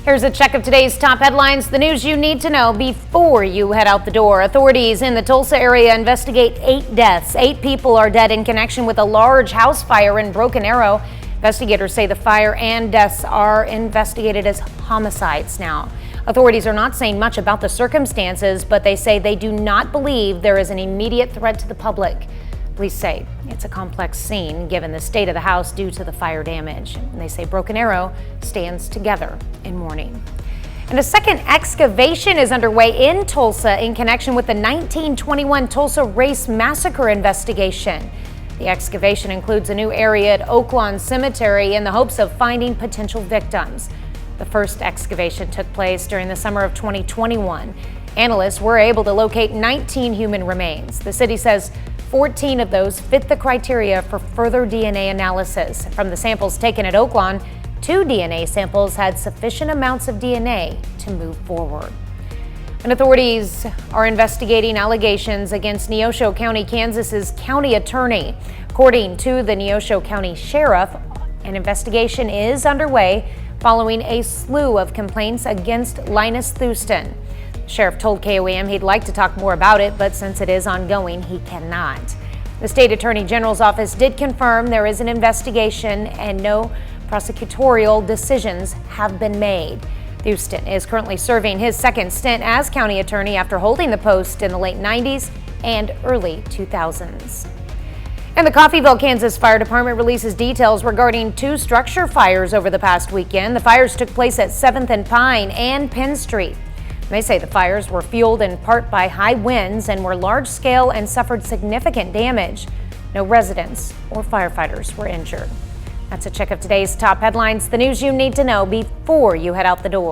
Here's a check of today's top headlines, the news you need to know before you head out the door. Authorities in the Tulsa area investigate 8 deaths. 8 people are dead in connection with a large house fire in Broken Arrow. Investigators say the fire and deaths are investigated as homicides now. Authorities are not saying much about the circumstances, but they say they do not believe there is an immediate threat to the public. Police say it's a complex scene given the state of the house due to the fire damage. And they say Broken Arrow stands together in mourning. And a second excavation is underway in Tulsa in connection with the 1921 Tulsa Race Massacre investigation. The excavation includes a new area at Oaklawn Cemetery in the hopes of finding potential victims. The first excavation took place during the summer of 2021. Analysts were able to locate 19 human remains. The city says 14 of those fit the criteria for further DNA analysis. From the samples taken at Oaklawn, 2 DNA samples had sufficient amounts of DNA to move forward. And authorities are investigating allegations against Neosho County, Kansas's county attorney. According to the Neosho County Sheriff, an investigation is underway following a slew of complaints against Linus Thuston. The sheriff told KOAM he'd like to talk more about it, but since it is ongoing, he cannot. The state attorney general's office did confirm there is an investigation and no prosecutorial decisions have been made. Thuston is currently serving his second stint as county attorney after holding the post in the late 90s and early 2000s. And the Coffeeville, Kansas Fire Department releases details regarding 2 structure fires over the past weekend. The fires took place at 7th and Pine and Penn Street. They say the fires were fueled in part by high winds and were large scale and suffered significant damage. No residents or firefighters were injured. That's a check of today's top headlines, the news you need to know before you head out the door.